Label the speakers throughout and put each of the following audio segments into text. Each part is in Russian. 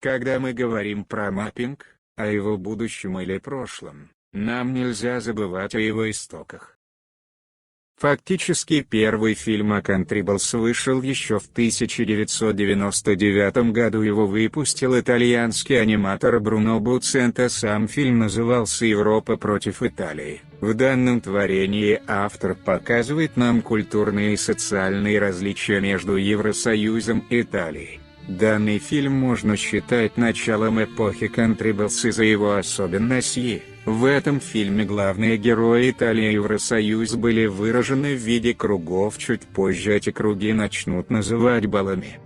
Speaker 1: Когда мы говорим про маппинг, о его будущем или прошлом, нам нельзя забывать о его истоках. Фактически первый фильм о Contribles вышел еще в 1999 году, его выпустил итальянский аниматор Бруно Буццента. Сам фильм назывался «Европа против Италии». В данном творении автор показывает нам культурные и социальные различия между Евросоюзом и Италией. Данный фильм можно считать началом эпохи Contribles из-за его особенностей. В этом фильме главные герои Италии и Евросоюз были выражены в виде кругов, чуть позже эти круги начнут называть баллами.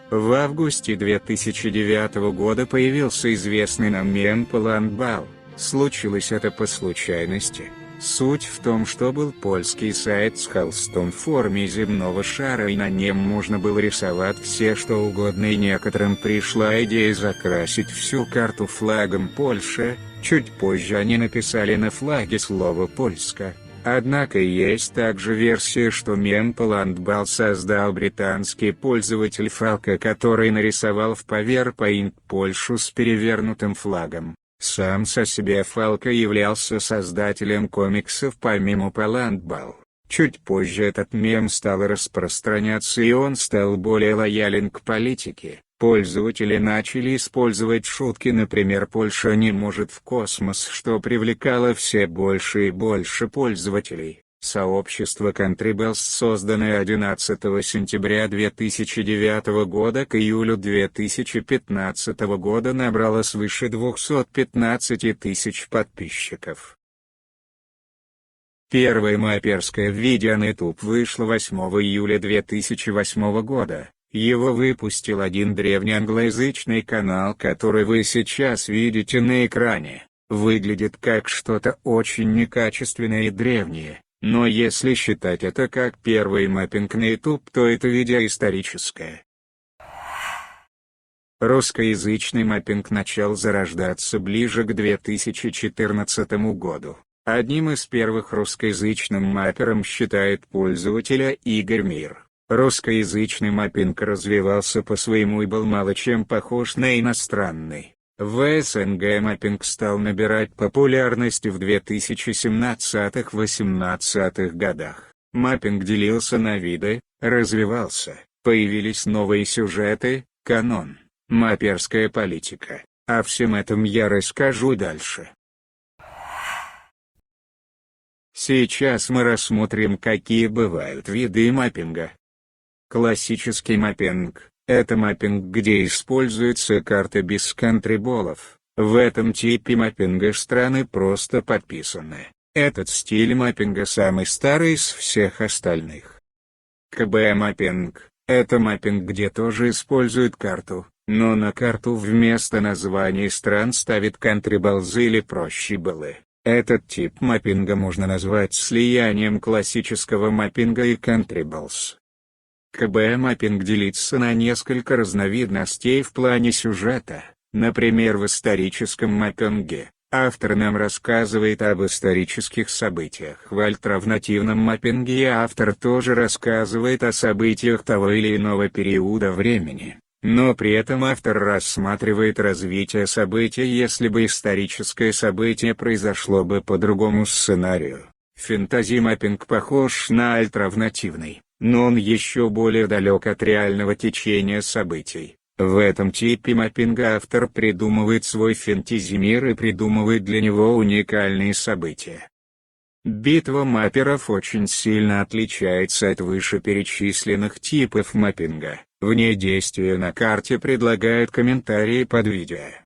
Speaker 1: В августе 2009 года появился известный нам мем «Поландбал». Случилось это по случайности. Суть в том, что был польский сайт с холстом в форме земного шара, и на нем можно было рисовать все что угодно, и некоторым пришла идея закрасить всю карту флагом Польши. Чуть позже они написали на флаге слово «Польска». Однако есть также версия, что мем «Поландбал» создал британский пользователь Фалка, который нарисовал в PowerPoint Польшу с перевернутым флагом. Сам со себе Фалка являлся создателем комиксов по мему «Поландбал». Чуть позже этот мем стал распространяться, и он стал более лоялен к политике. Пользователи начали использовать шутки, например, «Польша не может в космос», что привлекало все больше и больше пользователей. Сообщество Contribles, созданное 11 сентября 2009 года к июлю 2015 года, набрало свыше 215 тысяч подписчиков. Первое мапперское видео на YouTube вышло 8 июля 2008 года. Его выпустил один древний англоязычный канал, который вы сейчас видите на экране. Выглядит как что-то очень некачественное и древнее. Но если считать это как первый маппинг на YouTube, то это видео историческое. Русскоязычный маппинг начал зарождаться ближе к 2014 году. Одним из первых русскоязычным маппером считает пользователя Игорь Мир. Русскоязычный маппинг развивался по-своему и был мало чем похож на иностранный. В СНГ маппинг стал набирать популярность в 2017-18 годах. Маппинг делился на виды, развивался, появились новые сюжеты, канон, мапперская политика. О всем этом я расскажу дальше. Сейчас мы рассмотрим, какие бывают виды маппинга. Классический маппинг — это маппинг, где используются карты без контриболов. В этом типе маппинга страны просто подписаны. Этот стиль маппинга самый старый из всех остальных. КБ-маппинг — это маппинг, где тоже используют карту, но на карту вместо названий стран ставят контриболзы или проще баллы. Этот тип маппинга можно назвать слиянием классического маппинга и контриболз. КБ-маппинг делится на несколько разновидностей в плане сюжета. Например, в историческом маппинге автор нам рассказывает об исторических событиях. В альтернативном маппинге автор тоже рассказывает о событиях того или иного периода времени, но при этом автор рассматривает развитие события, если бы историческое событие произошло бы по другому сценарию. Фэнтези-маппинг похож на альтернативный, но он еще более далек от реального течения событий. В этом типе маппинга автор придумывает свой фэнтези-мир и придумывает для него уникальные события. Битва мапперов очень сильно отличается от вышеперечисленных типов маппинга. В ней действия на карте предлагают комментарии под видео.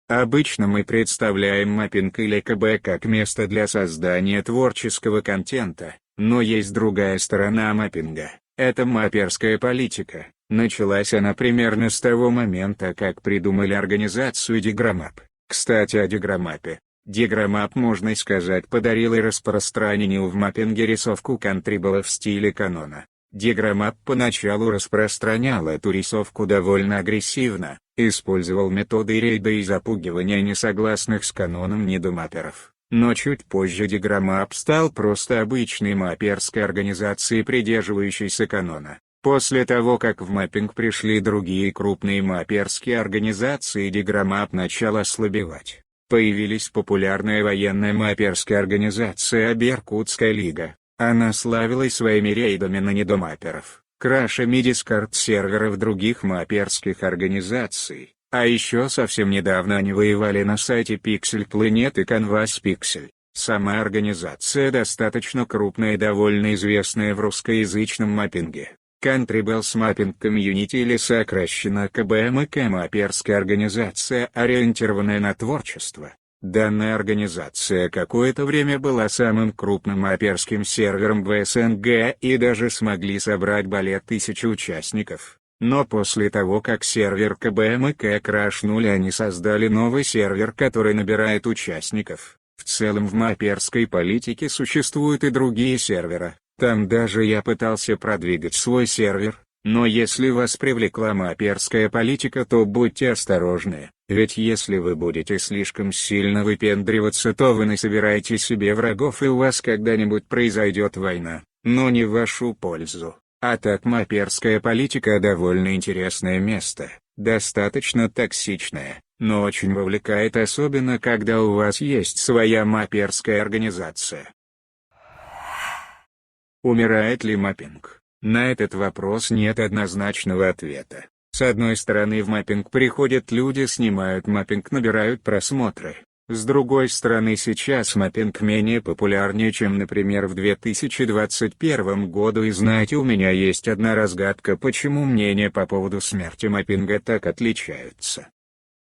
Speaker 1: Обычно мы представляем маппинг или КБ как место для создания творческого контента, но есть другая сторона маппинга. Это мапперская политика. Началась она примерно с того момента, как придумали организацию Diagramap. Кстати, о Diagramap. Diagramap, можно сказать, подарил и распространил в маппинге рисовку контрибола в стиле канона. Diagramap поначалу распространял эту рисовку довольно агрессивно, использовал методы рейда и запугивания несогласных с каноном недомапперов. Но чуть позже Diagramap стал просто обычной мапперской организацией, придерживающейся канона. После того как в маппинг пришли другие крупные мапперские организации, Дигромап начал ослабевать. Появилась популярная военная мапперская организация Беркутская лига. Она славилась своими рейдами на недомапперов, крашами дискорд-серверов других мапперских организаций. А еще совсем недавно они воевали на сайте Pixel Planet и Canvas Pixel. Сама организация достаточно крупная и довольно известная в русскоязычном маппинге. Country Bells Mapping Community или сокращенно КБМК, мапперская организация, ориентированная на творчество. Данная организация какое-то время была самым крупным мапперским сервером в СНГ и даже смогли собрать более 1000 участников. Но после того как сервер КБМК крашнули, они создали новый сервер, который набирает участников. В целом в мапперской политике существуют и другие сервера. Там даже я пытался продвигать свой сервер, но если вас привлекла мапперская политика, то будьте осторожны, ведь если вы будете слишком сильно выпендриваться, то вы насобираете себе врагов и у вас когда-нибудь произойдет война, но не в вашу пользу. А так мапперская политика довольно интересное место, достаточно токсичное, но очень вовлекает, особенно когда у вас есть своя мапперская организация. Умирает ли маппинг? На этот вопрос нет однозначного ответа. С одной стороны, в маппинг приходят люди, снимают маппинг, набирают просмотры. С другой стороны, сейчас маппинг менее популярнее, чем, например, в 2021 году. И знаете, у меня есть одна разгадка, почему мнения по поводу смерти маппинга так отличаются.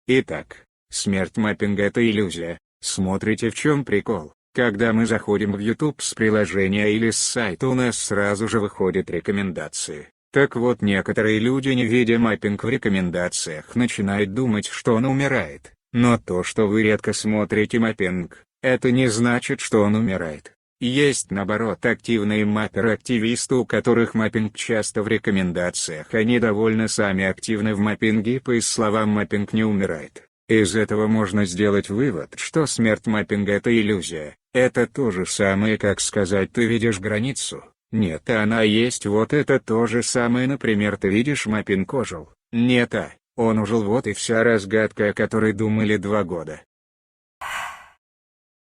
Speaker 1: Итак, смерть маппинга — это иллюзия. Смотрите, в чем прикол. Когда мы заходим в YouTube с приложения или с сайта, у нас сразу же выходят рекомендации. Так вот, некоторые люди, не видя маппинг в рекомендациях, начинают думать, что он умирает. Но то, что вы редко смотрите маппинг, это не значит, что он умирает. Есть, наоборот, активные мапперы-активисты, у которых маппинг часто в рекомендациях. Они довольно сами активны в маппинге, по их словам, маппинг не умирает. Из этого можно сделать вывод, что смерть маппинга — это иллюзия. Это то же самое, как сказать: ты видишь границу. Нет, она есть. Вот это то же самое, например, ты видишь, маппинг ожил. Нет, он ужил. Вот и вся разгадка, о которой думали 2 года.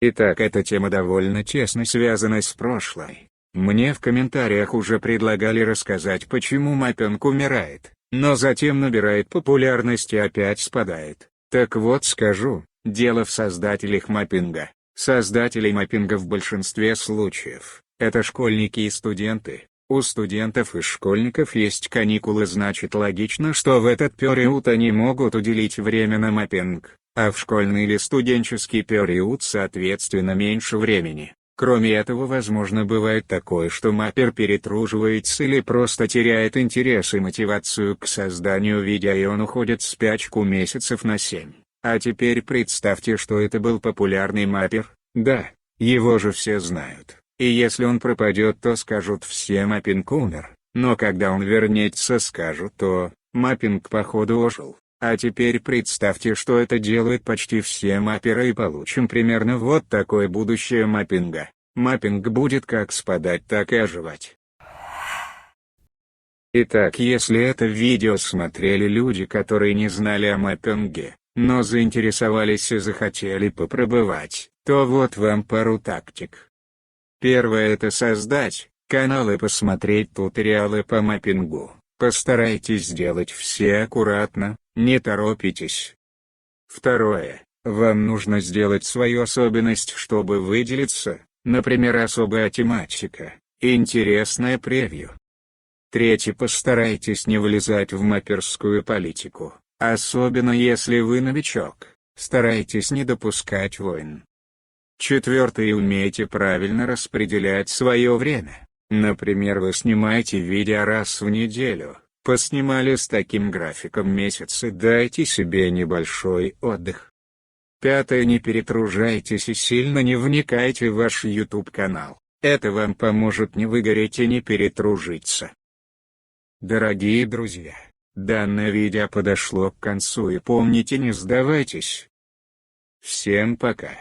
Speaker 1: Итак, эта тема довольно тесно связана с прошлой. Мне в комментариях уже предлагали рассказать, почему маппинг умирает, но затем набирает популярность и опять спадает. Так вот скажу, дело в создателях маппинга. Создатели маппинга в большинстве случаев — это школьники и студенты. У студентов и школьников есть каникулы, значит логично, что в этот период они могут уделить время на маппинг, а в школьный или студенческий период соответственно меньше времени. Кроме этого, возможно, бывает такое, что маппер перетруживается или просто теряет интерес и мотивацию к созданию видео, и он уходит в спячку месяцев на 7. А теперь представьте, что это был популярный маппер. Да, его же все знают. И если он пропадет, то скажут все: маппинг умер. Но когда он вернется, скажут: то маппинг походу ожил. А теперь представьте, что это делают почти все мапперы, и получим примерно вот такое будущее маппинга. Маппинг будет как спадать, так и оживать. Итак, если это видео смотрели люди, которые не знали о маппинге, но заинтересовались и захотели попробовать, то вот вам пару тактик. Первое — это создать канал и посмотреть туториалы по маппингу. Постарайтесь сделать все аккуратно, не торопитесь. Второе. Вам нужно сделать свою особенность, чтобы выделиться, например, особая тематика, интересное превью. Третье. Постарайтесь не влезать в мапперскую политику, особенно если вы новичок. Старайтесь не допускать войн. Четвертое. Умейте правильно распределять свое время. Например, вы снимаете видео раз в неделю. Поснимали с таким графиком месяц, и дайте себе небольшой отдых. Пятое. Не перетружайтесь и сильно не вникайте в ваш YouTube-канал. Это вам поможет не выгореть и не перетружиться. Дорогие друзья, данное видео подошло к концу, и помните, не сдавайтесь. Всем пока.